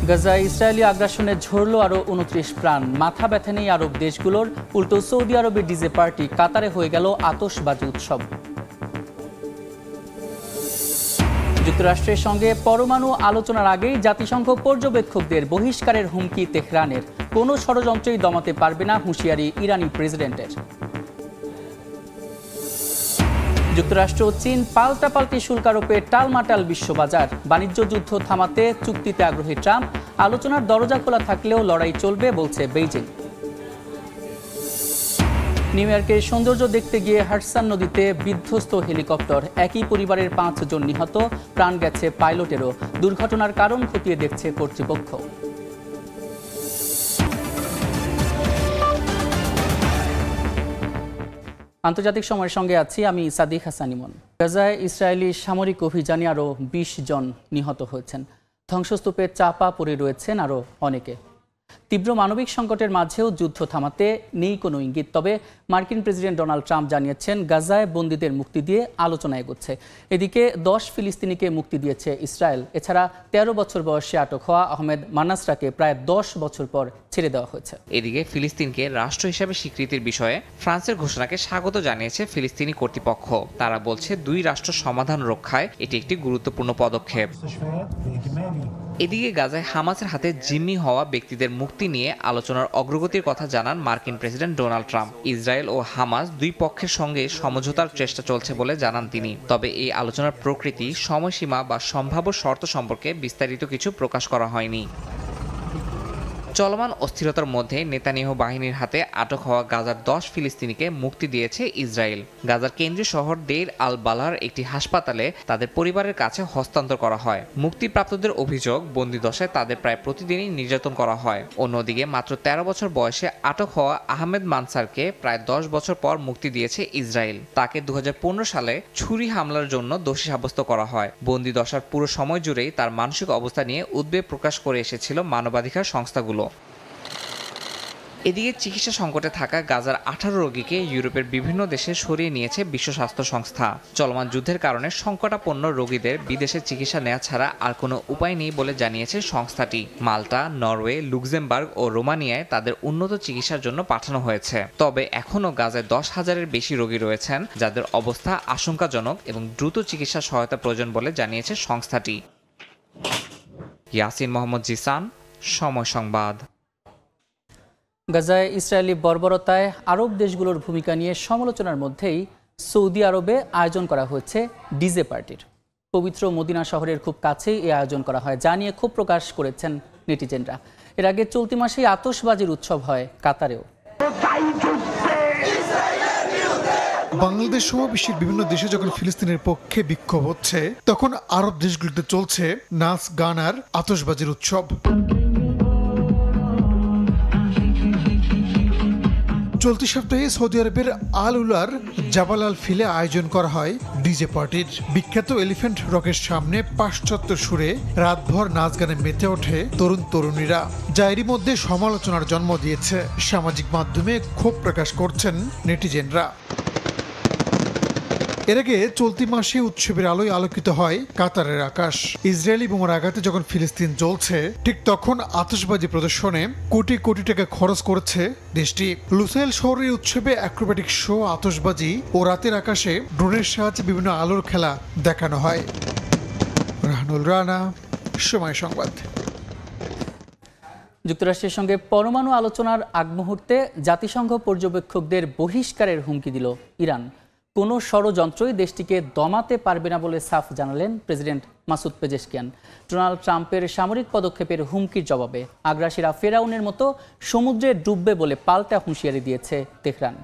গাজায় ইসরায়েলি আগ্রাসনে ঝরল আরও ২৯ প্রাণ। মাথা ব্যথা নেই আরব দেশগুলোর, উল্টো সৌদি আরবের ডিজে পার্টি কাতারে হয়ে গেল আতশবাজি উৎসব। যুক্তরাষ্ট্রের সঙ্গে পরমাণু আলোচনার আগেই জাতিসংঘ পর্যবেক্ষকদের বহিষ্কারের হুমকি তেহরানের। কোনো ষড়যন্ত্রই দমাতে পারবে না হুঁশিয়ারি ইরানি প্রেসিডেন্টের। যুক্তরাষ্ট্র ও চীন পাল্টাপাল্টি শুল্ক আরোপে টালমাটাল বিশ্ববাজার। বাণিজ্য যুদ্ধ থামাতে চুক্তিতে আগ্রহী ট্রাম্প। আলোচনার দরজা খোলা থাকলেও লড়াই চলবে বলছে বেইজিং। নিউ ইয়র্কের সৌন্দর্য দেখতে গিয়ে হাডসন নদীতে বিধ্বস্ত হেলিকপ্টার। একই পরিবারের ৫ জন নিহত, প্রাণ গেছে পাইলটেরও। দুর্ঘটনার কারণ খতিয়ে দেখছে কর্তৃপক্ষ। আন্তর্জাতিক সময়ের সঙ্গে আছি আমি সাদিক হাসান ইমন। গাজায় ইসরায়েলি সামরিক অভিযানে আরও ২০ জন নিহত হয়েছেন। ধ্বংসস্তূপে চাপা পড়ে রয়েছেন আরও অনেকে। তীব্র মানবিক সংকটের মাঝেও যুদ্ধ থামাতে নেই কোনো ইঙ্গিত। তবে মার্কিন প্রেসিডেন্ট ডোনাল্ড ট্রাম্প জানিয়েছেন গাজায় বন্দীদের মুক্তি দিয়ে আলোচনা এগোচ্ছে। এদিকে ১০ ফিলিস্তিনিকে মুক্তি দিয়েছে ইসরায়েল। এছাড়া ১৩ বছর বয়সে আটক হওয়া আহমেদ মানাসরাকে প্রায় ১০ বছর পর ছেড়ে দেওয়া হয়েছে। এদিকে ফিলিস্তিনকে রাষ্ট্র হিসেবে স্বীকৃতির বিষয়ে ফ্রান্সের ঘোষণাকে স্বাগত জানিয়েছে ফিলিস্তিনি কর্তৃপক্ষ। তারা বলছে ২ রাষ্ট্র সমাধান রক্ষায় এটি একটি গুরুত্বপূর্ণ পদক্ষেপ। এদিকে গাজায় হামাসের হাতে জিম্মি হওয়া ব্যক্তিদের মুক্তি নিয়ে আলোচনার অগ্রগতির কথা জানান মার্কিন প্রেসিডেন্ট ডোনাল্ড ট্রাম্প। ইসরায়েল ও হামাস ২ পক্ষের সঙ্গে সমঝোতার চেষ্টা চলছে বলে জানান তিনি। তবে এই আলোচনার প্রকৃতি, সময়সীমা বা সম্ভাব্য শর্ত সম্পর্কে বিস্তারিত কিছু প্রকাশ করা হয়নি। চলমান অস্থিরতার মধ্যে নেতানিয়াহু বাহিনীর হাতে আটক হওয়া গাজার ১০ ফিলিস্তিনিকে মুক্তি দিয়েছে ইসরায়েল। গাজার কেন্দ্রীয় শহর দেইর আল বালার একটি হাসপাতালে তাদের পরিবারের কাছে হস্তান্তর করা হয়। মুক্তিপ্রাপ্তদের অভিযোগ, বন্দিদশায় তাদের প্রায় প্রতিদিনই নির্যাতন করা হয়। অন্যদিকে মাত্র ১৩ বছর বয়সে আটক হওয়া আহমেদ মানসারকে প্রায় ১০ বছর পর মুক্তি দিয়েছে ইসরায়েল। তাকে ২০১৫ সালে ছুরি হামলার জন্য দোষী সাব্যস্ত করা হয়। বন্দিদশার পুরো সময় জুড়েই তার মানসিক অবস্থা নিয়ে উদ্বেগ প্রকাশ করে এসেছিল মানবাধিকার সংস্থাগুলো। এদিকে চিকিৎসা সংকটে থাকা গাজার ১৮ রোগীকে ইউরোপের বিভিন্ন দেশে সরিয়ে নিয়েছে বিশ্ব স্বাস্থ্য সংস্থা। চলমান যুদ্ধের কারণে সংকটাপন্ন রোগীদের বিদেশে চিকিৎসা নেওয়া ছাড়া আর কোনো উপায় নেই বলে জানিয়েছে সংস্থাটি। মাল্টা, নরওয়ে, লুক্সেমবার্গ ও রোমানিয়ায় তাদের উন্নত চিকিৎসার জন্য পাঠানো হয়েছে। তবে এখনও গাজায় ১০,০০০-এর বেশি রোগী রয়েছেন যাদের অবস্থা আশঙ্কাজনক এবং দ্রুত চিকিৎসা সহায়তা প্রয়োজন বলে জানিয়েছে সংস্থাটি। ইয়াসিন মোহাম্মদ জিসান, সময় সংবাদ। গাজায় ইসরায়েলি বর্বরতায় আরব দেশগুলোর ভূমিকা নিয়ে সমালোচনার মধ্যেই সৌদি আরবে আয়োজন করা হয়েছে ডিজে পার্টির। পবিত্র মদিনা শহরের খুব কাছেই এই আয়োজন করা হয়, যা নিয়ে ক্ষোভ প্রকাশ করেছেন নেটিজেনরা। এর আগে চলতি মাসেই আতশবাজির উৎসব হয় কাতারেও। বাংলাদেশ সহ বিশ্বের বিভিন্ন দেশে যখন ফিলিস্তিনের পক্ষে বিক্ষোভ হচ্ছে, তখন আরব দেশগুলোতে চলছে নাচ, গান আর আতশবাজির উৎসব। চলতি সপ্তাহে সৌদি আরবের আল উলার জাবাল আল ফিলে আয়োজন করা হয় ডিজে পার্টির। বিখ্যাত এলিফ্যান্ট রকের সামনে পাশ্চাত্য সুরে রাতভর নাচ গানে মেতে ওঠে তরুণ তরুণীরা, যা এরই মধ্যে সমালোচনার জন্ম দিয়েছে। সামাজিক মাধ্যমে ক্ষোভ প্রকাশ করছেন নেটিজেনরা। এর আগে চলতি মাসে উৎসবের আলোয় আলোকিত হয় কাতারের আকাশ। ইসরায়েলি বোমার আঘাতে যখন ফিলিস্তিন জ্বলছে, ঠিক তখন আতশবাজি প্রদর্শনে কোটি কোটি টাকা খরচ করেছে দেশটি। লুসাইল শহরের উৎসবে অ্যাক্রোব্যাটিক শো, আতশবাজি ও রাতের আকাশে ড্রোনের সাহায্যে বিভিন্ন আলোর খেলা দেখানো হয়। রাহানুল রানা, সময় সংবাদ। যুক্তরাষ্ট্রের সঙ্গে পরমাণু আলোচনার আগ মুহূর্তে জাতিসংঘ পর্যবেক্ষকদের বহিষ্কারের হুমকি দিল ইরান। কোনো ষড়যন্ত্রই দেশটিকে দমাতে পারবে না বলে সাফ জানালেন প্রেসিডেন্ট মাসুদ পেজেশকিয়ান। ডোনাল্ড ট্রাম্পের সামরিক পদক্ষেপের হুমকির জবাবে আগ্রাসীরা ফেরাউনের মতো সমুদ্রে ডুববে বলে পাল্টা হুঁশিয়ারি দিয়েছে তেহরান।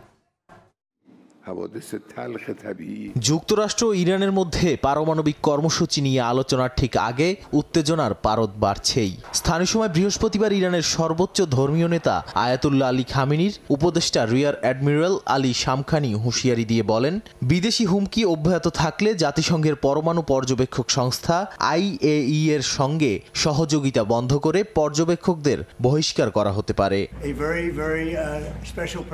যুক্তরাষ্ট্র ও ইরানের মধ্যে পারমাণবিক কর্মসূচি নিয়ে আলোচনার ঠিক আগে উত্তেজনার পারদ বাড়ছেই। স্থানীয় সময় বৃহস্পতিবার ইরানের সর্বোচ্চ ধর্মীয় নেতা আয়াতুল্লাহ আলী খামেনির উপদেষ্টা রিয়ার অ্যাডমিরাল আলী শামখানি হুঁশিয়ারি দিয়ে বলেন, বিদেশি হুমকি অব্যাহত থাকলে জাতিসংঘের পরমাণু পর্যবেক্ষক সংস্থা IAEA এর সঙ্গে সহযোগিতা বন্ধ করে পর্যবেক্ষকদের বহিষ্কার করা হতে পারে।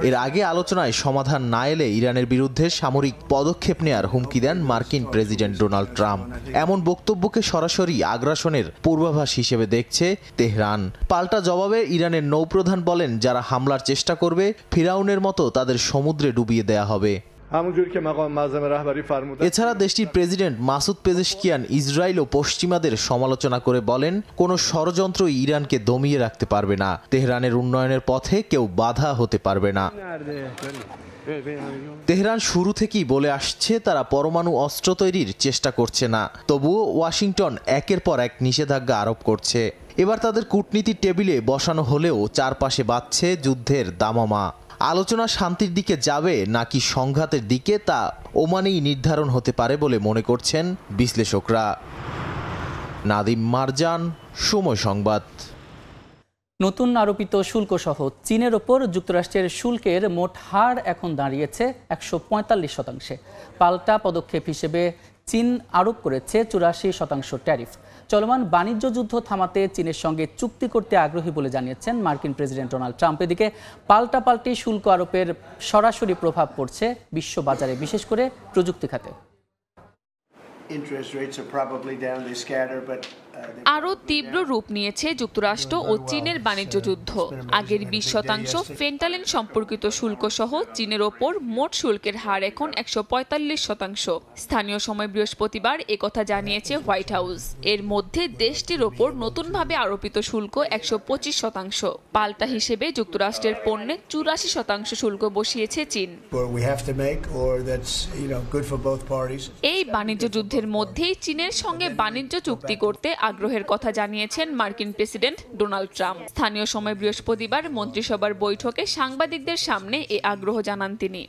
এর আগে আলোচনায় সমাধান না এলে ইরানের ইরানের বিরুদ্ধে সামরিক পদক্ষেপ নেয়ার হুমকি দেন মার্কিন প্রেসিডেন্ট ডোনাল্ড ট্রাম্প। এমন বক্তব্যকে সরাসরি আগ্রাসনের পূর্বাভাস হিসেবে দেখছে তেহরান। পাল্টা জবাবে ইরানের নৌপ্রধান বলেন, যারা হামলার চেষ্টা করবে ফিরাউনের মতো তাদের সমুদ্রে ডুবিয়ে দেয়া হবে। এছাড়া দেশটির প্রেসিডেন্ট মাসুদ পেজেশকিয়ান ইসরায়েল ও পশ্চিমাদের সমালোচনা করে বলেন, কোনো ষড়যন্ত্রই ইরানকে দমিয়ে রাখতে পারবে না। তেহরানের উন্নয়নের পথে কেউ বাধা হতে পারবে না। তেহরান শুরু থেকেই বলে আসছে তারা পরমাণু অস্ত্র তৈরির চেষ্টা করছে না। তবুও ওয়াশিংটন একের পর এক নিষেধাজ্ঞা আরোপ করছে। এবার তাদের কূটনীতির টেবিলে বসানো হলেও চারপাশে বাজছে যুদ্ধের দামামা। আলোচনা শান্তির দিকে যাবে নাকি সংঘাতের দিকে, তা ওমানেই নির্ধারণ হতে পারে বলে মনে করছেন বিশ্লেষকরা। নাদিম মারজান, সময় সংবাদ। নতুন আরোপিত শুল্কসহ চীনের ওপর যুক্তরাষ্ট্রের শুল্কের মোট হার এখন দাঁড়িয়েছে 145%। পাল্টা পদক্ষেপ হিসেবে চীন আরোপ করেছে 84% ট্যারিফ। চলমান বাণিজ্য যুদ্ধ থামাতে চীনের সঙ্গে চুক্তি করতে আগ্রহী বলে জানিয়েছেন মার্কিন প্রেসিডেন্ট ডোনাল্ড ট্রাম্প। এদিকে পাল্টাপাল্টি শুল্ক আরোপের সরাসরি প্রভাব পড়ছে বিশ্ববাজারে, বিশেষ করে প্রযুক্তি খাতে। আরও তীব্র রূপ নিয়েছে যুক্তরাষ্ট্র ও চীনের বাণিজ্য যুদ্ধ। আগের 20% ফেন্টালিন সম্পর্কিত শুল্ক সহ চীনের ওপর মোট শুল্কের হার এখন 145%। স্থানীয় সময় বৃহস্পতিবার একথা জানিয়েছে হোয়াইট হাউস। এর মধ্যে দেশটির ওপর নতুনভাবে আরোপিত শুল্ক 125%। পাল্টা হিসেবে যুক্তরাষ্ট্রের পণ্যে 84% শুল্ক বসিয়েছে চীন। এই বাণিজ্য যুদ্ধের মধ্যেই চীনের সঙ্গে বাণিজ্য চুক্তি করতে আগ্রহের কথা জানিয়েছেন মার্কিন প্রেসিডেন্ট ডোনাল্ড ট্রাম্প। স্থানীয় সময় বৃহস্পতিবার মন্ত্রিসভার বৈঠকে সাংবাদিকদের সামনে এ আগ্রহ জানান তিনি।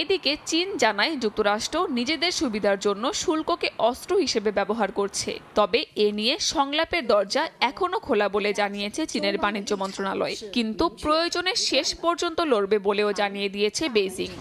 এদিকে চীন জানায় যুক্তরাষ্ট্র নিজেদের সুবিধার জন্য শুল্ককে অস্ত্র হিসেবে ব্যবহার করছে। তবে এ নিয়ে সংলাপের দরজা এখনো খোলা বলে জানিয়েছে চীনের বাণিজ্য মন্ত্রণালয়। কিন্তু প্রয়োজনে শেষ পর্যন্ত লড়বে বলেও জানিয়ে দিয়েছে বেইজিং।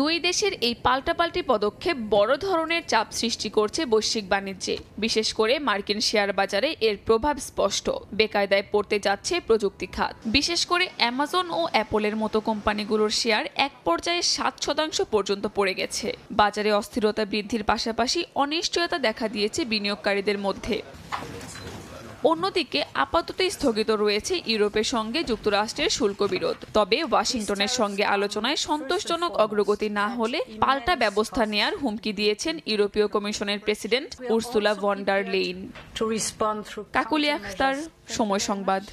দুই দেশের এই পাল্টাপাল্টি পদক্ষেপ বড় ধরনের চাপ সৃষ্টি করছে বৈশ্বিক বাণিজ্যে। বিশেষ করে মার্কিন শেয়ার বাজারে এর প্রভাব স্পষ্ট। বেকায়দায় পড়তে যাচ্ছে প্রযুক্তি খাত। বিশেষ করে অ্যামাজন ও অ্যাপলের মতো কোম্পানিগুলোর শেয়ার এক পর্যায়ে 7% পর্যন্ত পড়ে গেছে। বাজারে অস্থিরতা বৃদ্ধির পাশাপাশি অনিশ্চয়তা দেখা দিয়েছে বিনিয়োগকারীদের মধ্যে। অন্যদিকে আপাতত স্থগিত রয়েছে ইউরোপের সঙ্গে যুক্তরাষ্ট্রের শুল্ক বিরোধ। তবে ওয়াশিংটনের সঙ্গে আলোচনায় সন্তোষজনক অগ্রগতি না হলে পাল্টা ব্যবস্থা নেয়ার হুমকি দিয়েছেন ইউরোপীয় কমিশনের president Ursula von der Leyen. Kakuli Akhtar, Somoy Sangbad.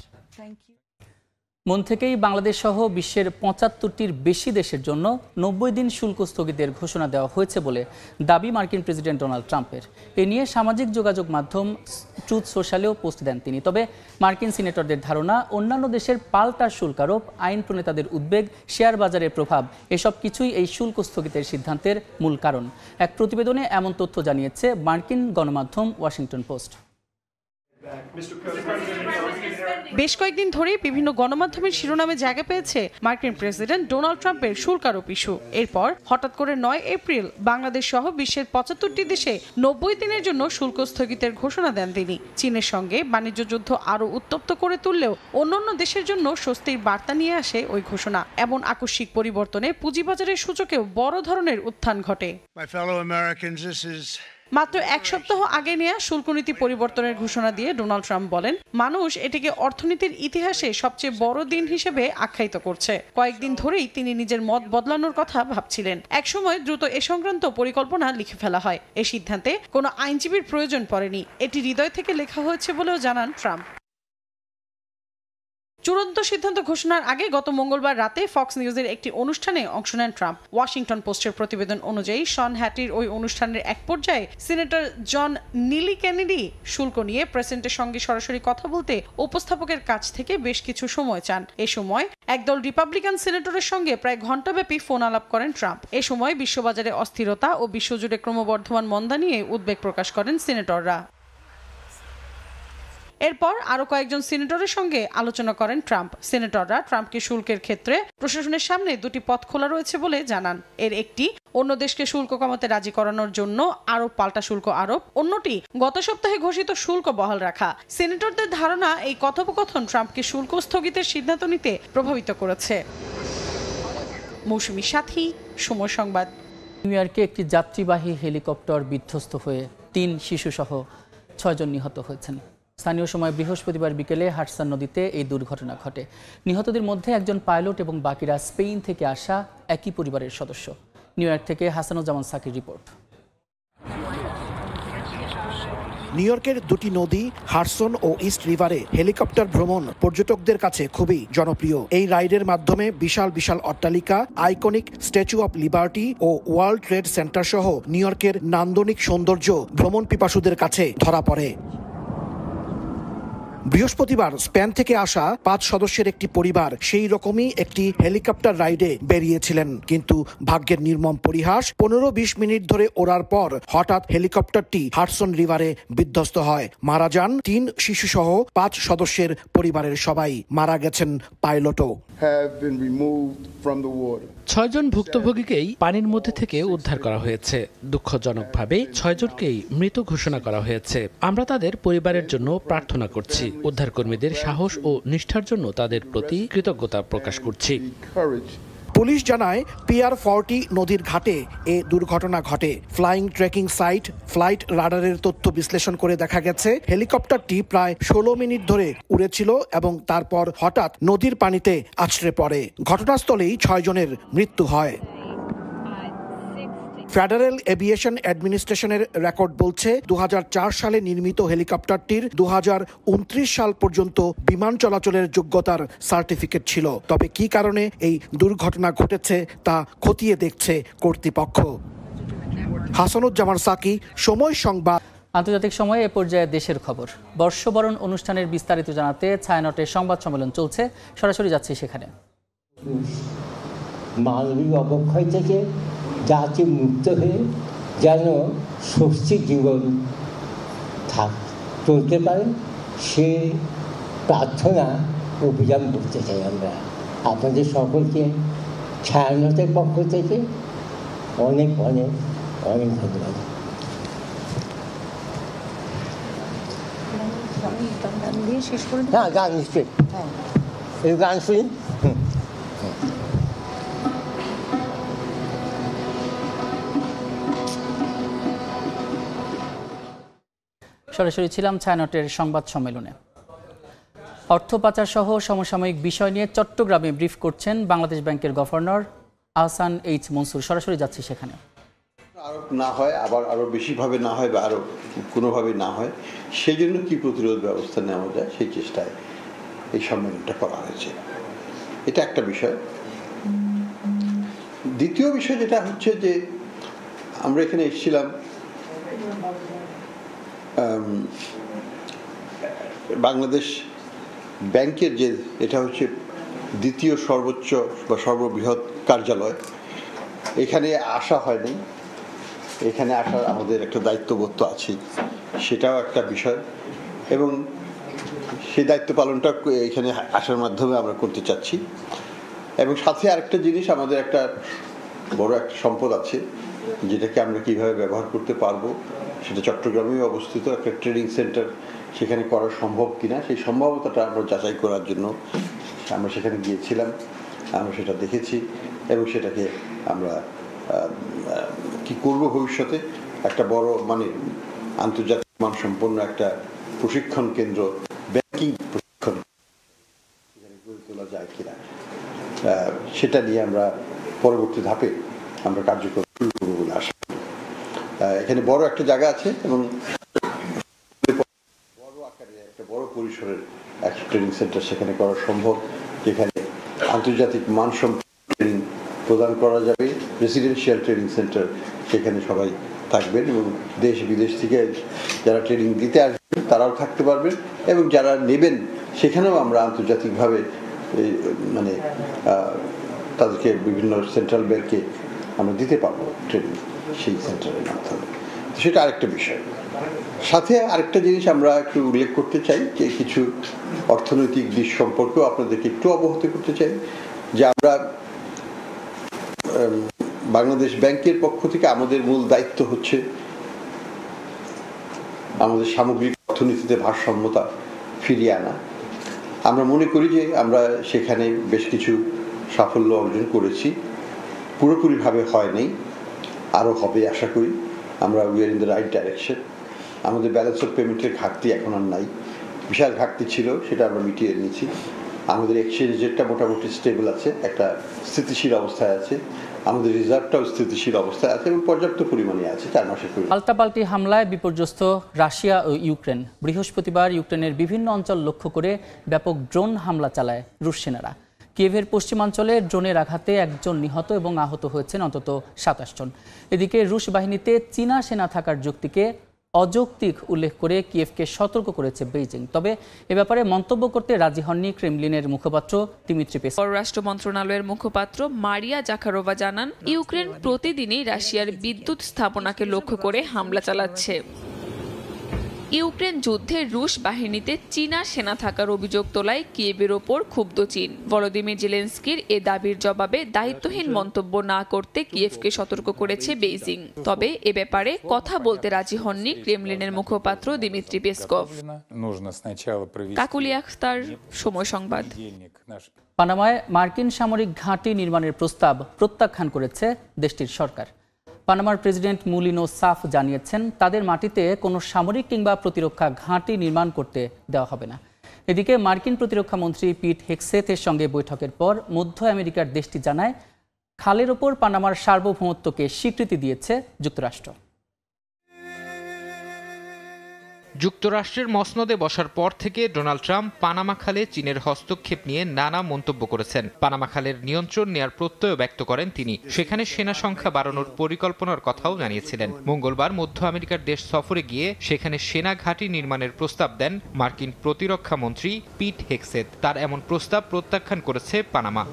মন থেকেই বাংলাদেশ সহ বিশ্বের 75টির বেশি দেশের জন্য 90 দিন শুল্ক স্থগিতের ঘোষণা দেওয়া হয়েছে বলে দাবি মার্কিন প্রেসিডেন্ট ডোনাল্ড ট্রাম্পের। এ নিয়ে সামাজিক যোগাযোগ মাধ্যম ট্রুথ সোশ্যালেও পোস্ট দেন তিনি। তবে মার্কিন সিনেটরদের ধারণা, অন্যান্য দেশের পাল্টা শুল্ক আরোপ, আইন প্রণেতাদের উদ্বেগ, শেয়ার বাজারের প্রভাব, এসব কিছুই এই শুল্ক স্থগিতের সিদ্ধান্তের মূল কারণ। এক প্রতিবেদনে এমন তথ্য জানিয়েছে মার্কিন গণমাধ্যম ওয়াশিংটন পোস্ট। বেশ কয়েকদিন ধরেই বিভিন্ন গণমাধ্যমের শিরোনামে জায়গা পেয়েছে মার্কিন প্রেসিডেন্ট ডোনাল্ড ট্রাম্পের শুল্ক আরোপ ইস্যু। এরপর হঠাৎ করে 9 এপ্রিল বাংলাদেশ সহ বিশ্বের 75টি দেশে 90 দিনের জন্য শুল্ক স্থগিতের ঘোষণা দেন তিনি। চীনের সঙ্গে বাণিজ্য যুদ্ধ আরও উত্তপ্ত করে তুললেও অন্যান্য দেশের জন্য স্বস্তির বার্তা নিয়ে আসে ওই ঘোষণা। এমন আকস্মিক পরিবর্তনে পুঁজিবাজারের সূচকেও বড় ধরনের উত্থান ঘটে। মাত্র এক সপ্তাহ আগে নেওয়া শুল্কনীতি পরিবর্তনের ঘোষণা দিয়ে ডোনাল্ড ট্রাম্প বলেন, মানুষ এটিকে অর্থনীতির ইতিহাসে সবচেয়ে বড় দিন হিসেবে আখ্যায়িত করছে। কয়েকদিন ধরেই তিনি নিজের মত বদলানোর কথা ভাবছিলেন। একসময় দ্রুত এ সংক্রান্ত পরিকল্পনা লিখে ফেলা হয়। এ সিদ্ধান্তে কোনো আইনজীবীর প্রয়োজন পড়েনি। এটি হৃদয় থেকে লেখা হয়েছে বলেও জানান ট্রাম্প। চূড়ান্ত সিদ্ধান্ত ঘোষণার আগে গত মঙ্গলবার রাতে ফক্স নিউজের একটি অনুষ্ঠানে অংশ নেন ট্রাম্প। ওয়াশিংটন পোস্টের প্রতিবেদন অনুযায়ী শন হ্যাটির ওই অনুষ্ঠানের এক পর্যায়ে সিনেটর জন নিলি কেনেডি শুল্ক নিয়ে প্রেসিডেন্টের সঙ্গে সরাসরি কথা বলতে উপস্থাপকের কাছ থেকে বেশ কিছু সময় চান। এ সময় একদল রিপাবলিকান সিনেটরের সঙ্গে প্রায় ঘণ্টাব্যাপী ফোন আলাপ করেন ট্রাম্প। এ সময় বিশ্ববাজারে অস্থিরতা ও বিশ্বজুড়ে ক্রমবর্ধমান মন্দা নিয়ে উদ্বেগ প্রকাশ করেন সিনেটররা। এরপর আরো কয়েকজন সিনেটরের সঙ্গে আলোচনা করেন ট্রাম্প। সিনেটররা ট্রাম্পকে শুল্কের ক্ষেত্রে প্রশাসনের সামনে দুটি পথ খোলা রয়েছে বলে জানান। এর একটি অন্য দেশকে শুল্ক কমাতে রাজি করানোর জন্য আরো পাল্টা শুল্ক আরোপ, অন্যটি গত সপ্তাহে ঘোষিত শুল্ক বহাল রাখা। সিনেটরদের ধারণা, এই কথোপকথন ট্রাম্পকে শুল্ক স্থগিতের সিদ্ধান্ত নিতে প্রভাবিত করেছে। মৌসুমী সাথী, সময় সংবাদ। নিউ ইয়র্কে একটি যাত্রীবাহী হেলিকপ্টার বিধ্বস্ত হয়ে 3 শিশুসহ 6 জন নিহত হয়েছেন। স্থানীয় সময় বৃহস্পতিবার বিকেলে হাডসন নদীতে এই দুর্ঘটনা ঘটে। নিহতদের মধ্যে একজন পাইলট এবং বাকিরা স্পেন থেকে আসা একই পরিবারের সদস্য। নিউ ইয়র্ক থেকে হাসানুজ্জামান সাকির রিপোর্ট। নিউ ইয়র্কের দুটি নদী হাডসন ও ইস্ট রিভারে হেলিকপ্টার ভ্রমণ পর্যটকদের কাছে খুবই জনপ্রিয়। এই রাইডের মাধ্যমে বিশাল বিশাল অট্টালিকা, আইকনিক স্ট্যাচু অব লিবার্টি ও ওয়ার্ল্ড ট্রেড সেন্টার সহ নিউ ইয়র্কের নান্দনিক সৌন্দর্য ভ্রমণ পিপাসুদের কাছে ধরা পড়ে। বৃহস্পতিবার স্পেন থেকে আসা 5 সদস্যের একটি পরিবার সেই রকমই একটি হেলিকপ্টার রাইডে বেরিয়েছিলেন, কিন্তু ভাগ্যের নির্মম পরিহাস, 15-20 মিনিট ধরে ওড়ার পর হঠাৎ হেলিকপ্টারটি হাডসন রিভারে বিধ্বস্ত হয়। মারা যান 3 শিশুসহ 5 সদস্যের পরিবারের সবাই। মারা গেছেন পাইলটও। 6 জন ভুক্তভোগীকেই পানির মধ্যে থেকে উদ্ধার করা হয়েছে। দুঃখজনকভাবে 6 জনকেই মৃত ঘোষণা করা হয়েছে। আমরা তাদের পরিবারের জন্য প্রার্থনা করছি। উদ্ধারকর্মীদের সাহস ও নিষ্ঠার জন্য তাদের প্রতি কৃতজ্ঞতা প্রকাশ করছি। পুলিশ জানায় পিয়ার 40 নদীর ঘাটে এ দুর্ঘটনা ঘটে। ফ্লাইং ট্র্যাকিং সাইট ফ্লাইট রাডারের তথ্য বিশ্লেষণ করে দেখা গেছে হেলিকপ্টারটি প্রায় 16 মিনিট ধরে উড়েছিল এবং তারপর হঠাৎ নদীর পানিতে আছড়ে পড়ে। ঘটনাস্থলেই 6 জনের মৃত্যু হয়। ফেডারেল এভিয়েশন অ্যাডমিনিস্ট্রেশনের রেকর্ড বলছে 2004 সালে নির্মিত হেলিকপ্টারটির 2029 সাল পর্যন্ত বিমান চলাচলের যোগ্যতার সার্টিফিকেট ছিল। তবে কী কারণে এই দুর্ঘটনা ঘটেছে তা খতিয়ে দেখছে কর্তৃপক্ষ। হাসানুজ্জামান সাকি, সময় সংবাদ। আন্তর্জাতিক সময়ে এ পর্যায়ে দেশের খবর। বর্ষবরণ অনুষ্ঠানের বিস্তারিত জানাতে ছায়ানটের সংবাদ সম্মেলন চলছে, সরাসরি যাচ্ছি সেখানে। মানবিক অবক্ষয় থেকে জাতি মুক্ত হয়ে যেন স্বস্তি জীবন চলতে পারে সে প্রার্থনা অভিযান করতে চাই আমরা। আপনাদের সকলকে ছায়ানটের পক্ষ থেকে অনেক অনেক অনেক ধন্যবাদ। হ্যাঁ, গান নিশ্চয়ই, এই গান শুনি। সরাসরি ছিলাম ছায়ানটের সংবাদ সম্মেলনে। অর্থ পাচার সহ সমসাময়িক বিষয় নিয়ে চট্টগ্রামে ব্রিফ করছেন বাংলাদেশ ব্যাংকের গভর্নর আহসান এইচ মনসুর। সরাসরি যাচ্ছি সেখানে। আরো না হয়, আবার আরো বেশিভাবে না হয়, বা আরো কোনোভাবে না হয়, সেই জন্য কি প্রতিরোধ ব্যবস্থা নেওয়া যায় সেই চেষ্টায় এই সম্মেলনটা করা হয়েছে। এটা একটা বিষয়। দ্বিতীয় বিষয় যেটা হচ্ছে যে আমরা এখানে এসেছিলাম বাংলাদেশ ব্যাংকের যে এটা হচ্ছে দ্বিতীয় সর্বোচ্চ বা সর্ববৃহৎ কার্যালয়, এখানে আসা হয়নি। এখানে আসার আমাদের একটা দায়িত্ববোধ তো আছে, সেটাও একটা বিষয়, এবং সেই দায়িত্ব পালনটা এখানে আসার মাধ্যমে আমরা করতে চাচ্ছি। এবং সাথে আরেকটা জিনিস, আমাদের একটা বড় একটা সম্পদ আছে যেটাকে আমরা কিভাবে ব্যবহার করতে পারবো, সেটা চট্টগ্রামে অবস্থিত একটা ট্রেনিং সেন্টার, সেখানে করা সম্ভব কিনা সেই সম্ভাব্যতাটা আমরা যাচাই করার জন্য আমরা সেখানে গিয়েছিলাম। আমরা সেটা দেখেছি এবং সেটাকে আমরা কি করব ভবিষ্যতে একটা বড় মানে আন্তর্জাতিক মানসম্পন্ন একটা প্রশিক্ষণ কেন্দ্র, ব্যাংকিং প্রশিক্ষণ গড়ে তোলা যায় কিনা, সেটা নিয়ে আমরা পরবর্তী ধাপে আমরা কার্যক্রম শুরু করবো বলে আশা করি। এখানে বড় একটা জায়গা আছে এবং বড় আকারে একটা বড় পরিসরের একটা ট্রেনিং সেন্টার সেখানে করা সম্ভব, যেখানে আন্তর্জাতিক মানসম্পন্ন ট্রেনিং প্রদান করা যাবে। রেসিডেন্সিয়াল ট্রেনিং সেন্টার, সেখানে সবাই থাকবেন এবং দেশ বিদেশ থেকে যারা ট্রেনিং দিতে আসবেন তারাও থাকতে পারবেন, এবং যারা নেবেন সেখানেও আমরা আন্তর্জাতিকভাবে মানে তাদেরকে বিভিন্ন সেন্ট্রাল ব্যাংকে আমরা দিতে পারবো ট্রেনিং সেই সেন্টারের মাধ্যমে। সেটা আরেকটা বিষয়। সাথে আরেকটা জিনিস আমরা একটু উল্লেখ করতে চাই, যে কিছু অর্থনৈতিক দিক সম্পর্কেও আপনাদেরকে একটু অবগত করতে চাই, যে আমরা বাংলাদেশ ব্যাংকের পক্ষ থেকে আমাদের মূল দায়িত্ব হচ্ছে আমাদের সামগ্রিক অর্থনীতিতে ভারসাম্যতা ফিরিয়ে আনা। আমরা মনে করি যে আমরা সেখানে বেশ কিছু সাফল্য অর্জন করেছি পুরোপুরিভাবে হয় নাই, আরও হবে আশা করি। আমরা we are in the right direction. আমাদের ব্যালেন্স অফ পেমেন্টের ঘাটতি এখন আর নাই, বিশাল ঘাটতি ছিল, সেটা আমরা মিটিয়ে নিয়েছি। আমাদের এক্সচেঞ্জ রেটটা মোটামুটি স্টেবল আছে, একটা স্থিতিশীল অবস্থায় আছে। আমাদের রিজার্ভটাও স্থিতিশীল অবস্থায় আছে এবং পর্যাপ্ত পরিমাণে আছে 4 মাসের পরিমাণ। পাল্টাপাল্টি হামলায় বিপর্যস্ত রাশিয়া ও ইউক্রেন। বৃহস্পতিবার ইউক্রেনের বিভিন্ন অঞ্চল লক্ষ্য করে ব্যাপক ড্রোন হামলা চালায় রুশ সেনারা। কিয়েভের পশ্চিমাঞ্চলে ড্রোনের আঘাতে 1 জন নিহত এবং আহত হয়েছেন অন্তত 27 জন। এদিকে রুশ বাহিনীতে চীনা সেনা থাকার যুক্তিকে অযৌক্তিক উল্লেখ করে কিয়েভকে সতর্ক করেছে বেইজিং। তবে এ ব্যাপারে মন্তব্য করতে রাজি হননি ক্রেমলিনের মুখপাত্র দিমিত্রি পেসকভ। পররাষ্ট্র মন্ত্রণালয়ের মুখপাত্র মারিয়া জাখারোভা জানান, ইউক্রেন প্রতিদিনই রাশিয়ার বিদ্যুৎ স্থাপনাকে লক্ষ্য করে হামলা চালাচ্ছে। ইউক্রেন যুদ্ধে রুশ বাহিনীতে চীনা সেনা থাকার অভিযোগ তোলায় কিয়েভের ওপর ক্ষুব্ধ চীন। ভলোদিমির জেলেনস্কির এ দাবির জবাবে দায়িত্বহীন মন্তব্য না করতে কিয়েভকে সতর্ক করেছে বেইজিং। তবে এ ব্যাপারে কথা বলতে রাজি হননি ক্রেমলিনের মুখপাত্র দিমিত্রি পেসকভ। কাকুলি আখতার, সময় সংবাদ। পানামায় মার্কিন সামরিক ঘাঁটি নির্মাণের প্রস্তাব প্রত্যাখ্যান করেছে দেশটির সরকার। পানামার প্রেসিডেন্ট মুলিনো সাফ জানিয়েছেন, তাদের মাটিতে কোনো সামরিক কিংবা প্রতিরক্ষা ঘাঁটি নির্মাণ করতে দেওয়া হবে না। এদিকে মার্কিন প্রতিরক্ষা মন্ত্রী পিট হেগসেথের সঙ্গে বৈঠকের পর মধ্য আমেরিকার দেশটি জানায়, খালের ওপর পানামার সার্বভৌমত্বকে স্বীকৃতি দিয়েছে যুক্তরাষ্ট্র। যুক্তরাষ্ট্রের মসনদে বসার পর থেকে ডোনাল্ড ট্রাম্প পানামা খালে চীনের হস্তক্ষেপ নিয়ে নানা মন্তব্য করেছেন। পানামা খালের নিয়ন্ত্রণ নেয়ার প্রত্যয় ব্যক্ত করেন তিনি। সেখানে সেনা সংখ্যা বাড়ানোর পরিকল্পনার কথাও জানিয়েছিলেন। মঙ্গলবার মধ্য আমেরিকার দেশ সফরে গিয়ে সেখানে সেনা ঘাঁটি নির্মাণের প্রস্তাব দেন মার্কিন প্রতিরক্ষা মন্ত্রী পিট হেগসেথ। তার এমন প্রস্তাব প্রত্যাখ্যান করেছে পানামা।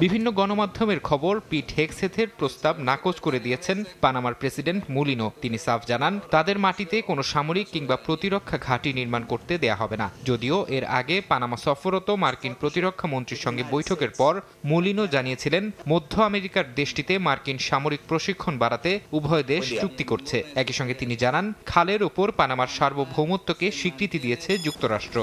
বিভিন্ন গণমাধ্যমের খবর, পিট হেগসেথের প্রস্তাব নাকচ করে দিয়েছেন পানামার প্রেসিডেন্ট মুলিনো। তিনি সাফ জানান, তাদের মাটিতে কোনো সামরিক কিংবা প্রতিরক্ষা ঘাঁটি নির্মাণ করতে দেয়া হবে না। যদিও এর আগে পানামা সফররত মার্কিন প্রতিরক্ষা মন্ত্রীর সঙ্গে বৈঠকের পর মুলিনো জানিয়েছিলেন, মধ্য আমেরিকার দেশটিতে মার্কিন সামরিক প্রশিক্ষণ বাড়াতে উভয় দেশ চুক্তি করছে। একই সঙ্গে তিনি জানান, খালের ওপর পানামার সার্বভৌমত্বকে স্বীকৃতি দিয়েছে যুক্তরাষ্ট্র।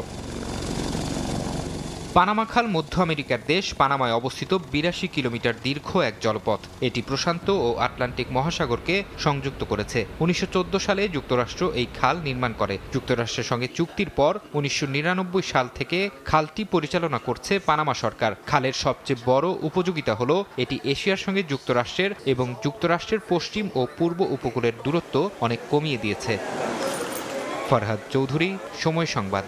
পানামা খাল মধ্য আমেরিকার দেশ পানামায় অবস্থিত 82 কিলোমিটার দীর্ঘ এক জলপথ। এটি প্রশান্ত ও আটলান্টিক মহাসাগরকে সংযুক্ত করেছে। 1914 সালে যুক্তরাষ্ট্র এই খাল নির্মাণ করে। যুক্তরাষ্ট্রের সঙ্গে চুক্তির পর 1999 সাল থেকে খালটি পরিচালনা করছে পানামা সরকার। খালের সবচেয়ে বড় উপযোগিতা হলো এটি এশিয়ার সঙ্গে যুক্তরাষ্ট্রের এবং যুক্তরাষ্ট্রের পশ্চিম ও পূর্ব উপকূলের দূরত্ব অনেক কমিয়ে দিয়েছে। ফরহাদ চৌধুরী, সময় সংবাদ।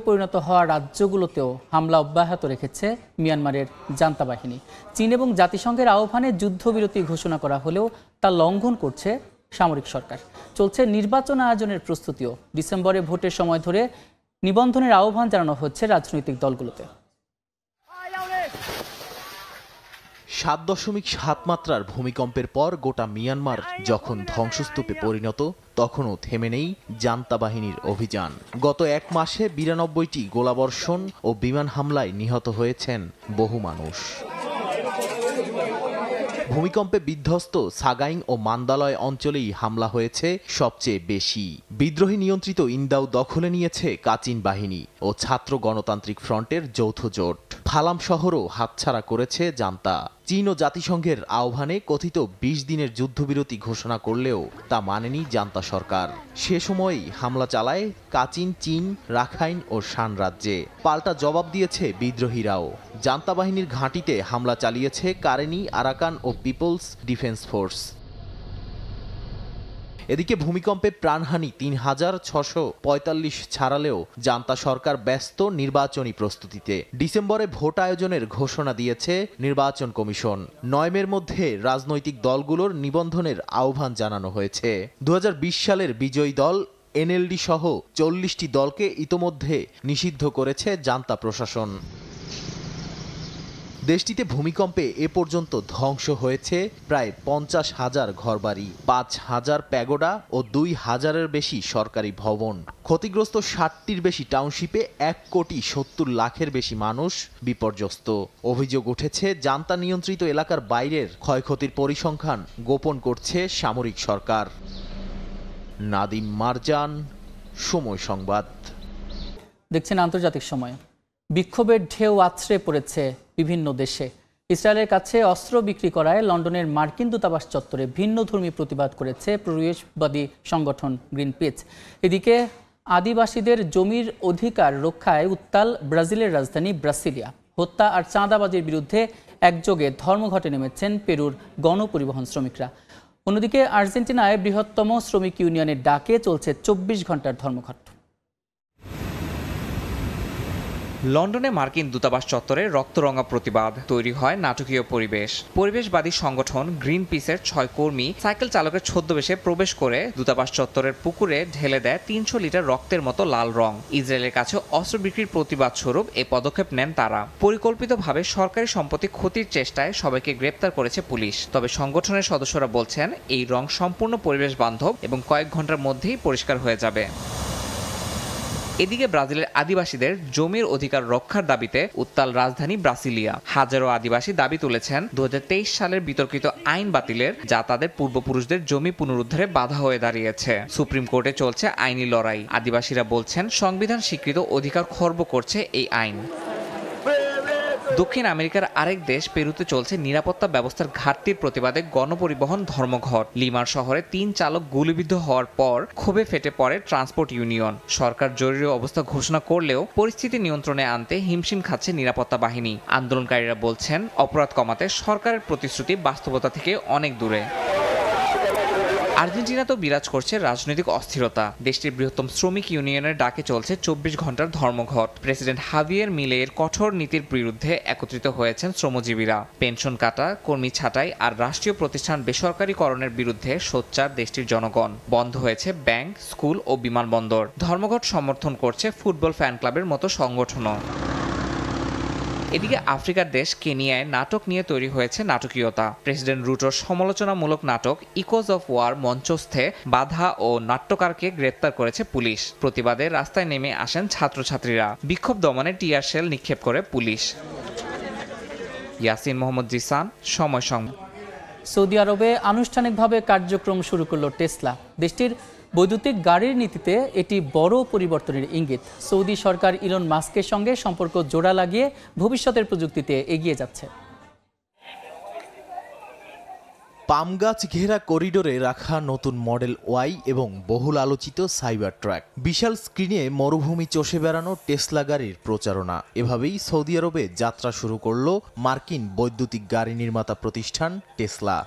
পরিণত হওয়া রাজ্যগুলোতেও হামলা অব্যাহত রেখেছে মিয়ানমারের জান্তা বাহিনী। চীন এবং জাতিসংঘের আহ্বানে যুদ্ধবিরতি ঘোষণা করা হলেও তা লঙ্ঘন করছে সামরিক সরকার। চলছে নির্বাচন আয়োজনের প্রস্তুতিও। ডিসেম্বরে ভোটের সময় ধরে নিবন্ধনের আহ্বান জানানো হচ্ছে রাজনৈতিক দলগুলোতে। 7.7 মাত্রার ভূমিকম্পের পর গোটা মিয়ানমার যখন ধ্বংসস্তূপে পরিণত, তখনও থেমে নেই জান্তা বাহিনীর অভিযান। গত 1 মাসে 92টি গোলাবর্ষণ ও বিমান হামলায় নিহত হয়েছেন বহু মানুষ। ভূমিকম্পে বিধ্বস্ত সাগাইং ও মান্দালয় অঞ্চলেই হামলা হয়েছে সবচেয়ে বেশি। বিদ্রোহী নিয়ন্ত্রিত ইন্দাও দখলে নিয়েছে কাচিন বাহিনী ও ছাত্র গণতান্ত্রিক ফ্রন্টের যৌথ জোট। ফালাম শহরও হাতছাড়া করেছে জান্তা। চীন ও জাতিসংঘের আহ্বানে কথিত 20 দিনের যুদ্ধবিরতি ঘোষণা করলেও তা মানেনি জান্তা সরকার। সে সময়ই হামলা চালায় কাচিন, চীন, রাখাইন ও শান রাজ্যে। পাল্টা জবাব দিয়েছে বিদ্রোহীরাও। জান্তা বাহিনীর ঘাঁটিতে হামলা চালিয়েছে কারেনি, আরাকান ও পিপলস ডিফেন্স ফোর্স। এদিকে ভূমিকম্পে প্রাণহানি 3645 ছাড়ালেও জান্তা সরকার ব্যস্ত নির্বাচনী প্রস্তুতিতে। ডিসেম্বরে ভোট আয়োজনের ঘোষণা দিয়েছে নির্বাচন কমিশন। 9 মের মধ্যে রাজনৈতিক দলগুলোর নিবন্ধনের আহ্বান জানানো হয়েছে। 2020 সালের বিজয়ী দল এনএলডি সহ 40টি দলকে ইতোমধ্যে নিষিদ্ধ করেছে জান্তা প্রশাসন। দেশটিতে ভূমিকম্পে এ পর্যন্ত ধ্বংস হয়েছে প্রায় 50,000 ঘরবাড়ি, 5,000 প্যাগোডা ও 2,000-এর বেশি সরকারি ভবন। ক্ষতিগ্রস্ত 60টির বেশি টাউনশিপে 1,70,00,000-এর বেশি মানুষ বিপর্যস্ত। অভিযোগ উঠেছে জান্তা নিয়ন্ত্রিত এলাকার বাইরের ক্ষয়ক্ষতির পরিসংখ্যান গোপন করছে সামরিক সরকার। নাদিম মারজান, সময় সংবাদ। দেখছেন আন্তর্জাতিক সময়। বিক্ষোভের ঢেউ আছড়ে পড়েছে বিভিন্ন দেশে। ইসরায়েলের কাছে অস্ত্র বিক্রি করায় লন্ডনের মার্কিন দূতাবাস চত্বরে ভিন্নধর্মী প্রতিবাদ করেছে পরিবেশবাদী সংগঠন গ্রিনপিস। এদিকে আদিবাসীদের জমির অধিকার রক্ষায় উত্তাল ব্রাজিলের রাজধানী ব্রাসিলিয়া। হত্যা আর চাঁদাবাজির বিরুদ্ধে একযোগে ধর্মঘটে নেমেছেন পেরুর গণপরিবহন শ্রমিকরা। অন্যদিকে আর্জেন্টিনায় বৃহত্তম শ্রমিক ইউনিয়নের ডাকে চলছে 24 ঘন্টার ধর্মঘট। লন্ডনে মার্কিন দূতাবাস চত্বরে রক্তরঙা প্রতিবাদ, তৈরি হয় নাটকীয় পরিবেশ। পরিবেশবাদী সংগঠন গ্রিনপিসের 6 কর্মী সাইকেল চালকের ছদ্মবেশে প্রবেশ করে দূতাবাস চত্বরের পুকুরে ঢেলে দেয় 300 লিটার রক্তের মতো লাল রং। ইসরায়েলের কাছে অস্ত্র বিক্রির প্রতিবাদ স্বরূপ এই পদক্ষেপ নেন তারা। পরিকল্পিতভাবে সরকারি সম্পত্তি ক্ষতির চেষ্টায় সবাইকে গ্রেপ্তার করেছে পুলিশ। তবে সংগঠনের সদস্যরা বলছেন এই রং সম্পূর্ণ পরিবেশ বান্ধব এবং কয়েক ঘন্টার মধ্যেই পরিষ্কার হয়ে যাবে। এদিকে ব্রাজিলের আদিবাসীদের জমির অধিকার রক্ষার দাবিতে উত্তাল রাজধানী ব্রাসিলিয়া। হাজারো আদিবাসী দাবি তুলেছেন 2023 সালের বিতর্কিত আইন বাতিলের, যা তাদের পূর্বপুরুষদের জমি পুনরুদ্ধারে বাধা হয়ে দাঁড়িয়েছে। সুপ্রিম কোর্টে চলছে আইনি লড়াই। আদিবাসীরা বলছেন সংবিধান স্বীকৃত অধিকার খর্ব করছে এই আইন। দক্ষিণ আমেরিকার আরেক দেশ পেরুতে চলছে নিরাপত্তা ব্যবস্থার ঘাটতির প্রতিবাদে গণপরিবহন ধর্মঘট। লিমার শহরে 3 চালক গুলিবিদ্ধ হওয়ার পর ক্ষোভে ফেটে পড়ে ট্রান্সপোর্ট ইউনিয়ন। সরকার জরুরি অবস্থা ঘোষণা করলেও পরিস্থিতি নিয়ন্ত্রণে আনতে হিমশিম খাচ্ছে নিরাপত্তা বাহিনী। আন্দোলনকারীরা বলছেন অপরাধ কমাতে সরকারের প্রতিশ্রুতি বাস্তবতা থেকে অনেক দূরে। আর্জেন্টিনাতেও বিরাজ করছে রাজনৈতিক অস্থিরতা। দেশটির বৃহত্তম শ্রমিক ইউনিয়নের ডাকে চলছে 24 ঘন্টার ধর্মঘট। প্রেসিডেন্ট হাভিয়ের মিলের কঠোর নীতির বিরুদ্ধে একত্রিত হয়েছেন শ্রমজীবীরা। পেনশন কাটা, কর্মী ছাঁটাই আর রাষ্ট্রীয় প্রতিষ্ঠান বেসরকারীকরণের বিরুদ্ধে সোচ্চার দেশটির জনগণ। বন্ধ হয়েছে ব্যাংক, স্কুল ও বিমানবন্দর। ধর্মঘট সমর্থন করছে ফুটবল ফ্যান ক্লাবের মতো সংগঠনও। এদিকে আফ্রিকার দেশ কেনিয়ায় নাটক নিয়ে তৈরি হয়েছে নাটকীয়তা। প্রেসিডেন্ট রুটোর সমালোচনামূলক নাটক ইকোজ অফ ওয়ার মঞ্চস্থে বাধা ও নাট্যকারকে গ্রেপ্তার করেছে পুলিশ। প্রতিবাদে রাস্তায় নেমে আসেন ছাত্রছাত্রীরা। বিক্ষোভ দমনে টিয়ার শেল নিক্ষেপ করে পুলিশ। ইয়াসিন মোহাম্মদ জিসান, সময় সংবাদ। সৌদি আরবে আনুষ্ঠানিকভাবে কার্যক্রম শুরু করল টেসলা। দেশটির বৈদ্যুতিক গাড়ির নীতিতে এটি বড় পরিবর্তনের ইঙ্গিত। সৌদি সরকার ইলন মাস্কের সঙ্গে সম্পর্ক জোড়া লাগিয়ে ভবিষ্যতের প্রযুক্তিতে এগিয়ে যাচ্ছে। পাম গাছ ঘেরা করিডোরে রাখা নতুন মডেল ওয়াই এবং বহুল আলোচিত সাইবার ট্রাক, বিশাল স্ক্রিনে মরুভূমি চষে বেড়ানো টেসলা গাড়ির প্রচারণা। এভাবেই সৌদি আরবে যাত্রা শুরু করল মার্কিন বৈদ্যুতিক গাড়ি নির্মাতা প্রতিষ্ঠান টেসলা।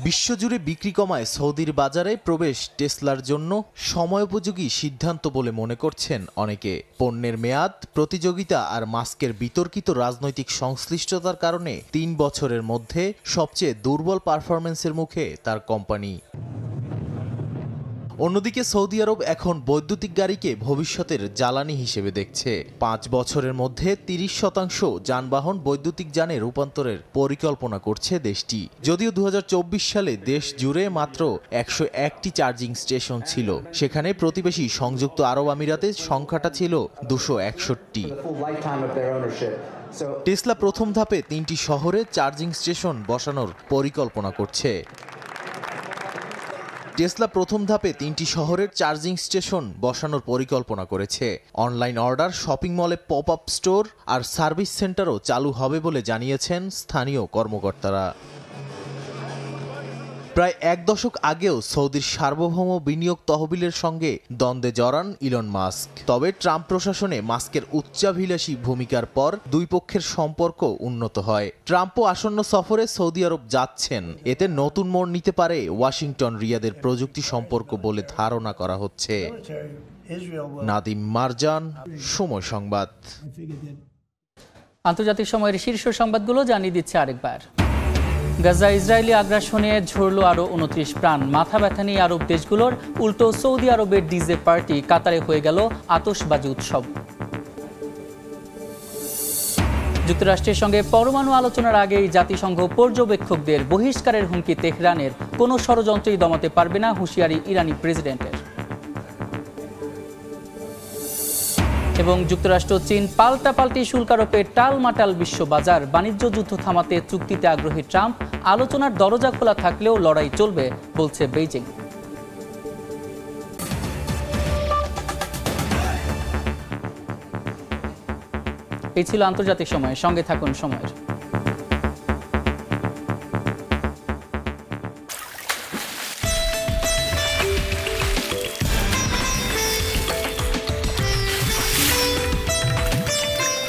বিশ্বজুড়ে বিক্রি কমায় সৌদির বাজারে প্রবেশ টেসলার জন্য সময়োপযোগী সিদ্ধান্ত বলে মনে করছেন অনেকে। পণ্যের মেয়াদ, প্রতিযোগিতা আর মাস্কের বিতর্কিত রাজনৈতিক সংশ্লিষ্টতার কারণে 3 বছরের মধ্যে সবচেয়ে দুর্বল পারফরম্যান্সের মুখে তার কোম্পানি। অন্যদিকে সৌদি আরব এখন বৈদ্যুতিক গাড়িকে ভবিষ্যতের জ্বালানি হিসেবে দেখছে। 5 বছরের মধ্যে 30% যানবাহন বৈদ্যুতিক যানে রূপান্তরের পরিকল্পনা করছে দেশটি। যদিও 2024 সালে দেশ জুড়ে মাত্র 101টি চার্জিং স্টেশন ছিল, সেখানে প্রতিবেশী সংযুক্ত আরব আমিরাতে সংখ্যাটা ছিল 261টি। টেসলা প্রথম ধাপে 3টি শহরে চার্জিং স্টেশন বসানোর পরিকল্পনা করছে। টেসলা প্রথম ধাপে 3টি শহরের চার্জিং স্টেশন বসানোর পরিকল্পনা করেছে। অনলাইন অর্ডার, শপিং মলে পপ আপ স্টোর আর সার্ভিস সেন্টারও চালু হবে বলে জানিয়েছেন স্থানীয় কর্মকর্তারা। প্রায় 1 দশক আগেও সৌদির সার্বভৌম বিনিয়োগ তহবিলের সঙ্গে দ্বন্দ্বে জড়ান ইলন মাস্ক। তবে ট্রাম্প প্রশাসনে মাস্কের উচ্চাভিলাষী ভূমিকার পর দুই পক্ষের সম্পর্ক উন্নত হয়। ট্রাম্পও আসন্ন সফরে সৌদি আরব যাচ্ছেন। এতে নতুন মোড় নিতে পারে ওয়াশিংটন রিয়াদের প্রযুক্তি সম্পর্ক বলে ধারণা করা হচ্ছে। নাদিম মারজান, সময় সংবাদ। আন্তর্জাতিক সময়ের শীর্ষ সংবাদগুলো জানিয়ে দিচ্ছে আরেকবার। গাজা ইসরায়েলি আগ্রাসনে ঝরল আরও 29 প্রাণ। মাথা ব্যথা নিয়ে আরব দেশগুলোর, উল্টো সৌদি আরবের ডিজে পার্টি কাতারে হয়ে গেল আতশবাজি উৎসব। যুক্তরাষ্ট্রের সঙ্গে পরমাণু আলোচনার আগেই জাতিসংঘ পর্যবেক্ষকদের বহিষ্কারের হুমকি তেহরানের। কোনো ষড়যন্ত্রই দমাতে পারবে না, হুঁশিয়ারি ইরানি প্রেসিডেন্টের। এবং যুক্তরাষ্ট্র চীন পাল্টাপাল্টি শুল্ক আরোপে টালমাটাল বিশ্ববাজার। বাণিজ্য যুদ্ধ থামাতে চুক্তিতে আগ্রহী ট্রাম্প। আলোচনার দরজা খোলা থাকলেও লড়াই চলবে, বলছে বেইজিং। এই ছিল আন্তর্জাতিক সময়ের সঙ্গে থাকুন সময়ের।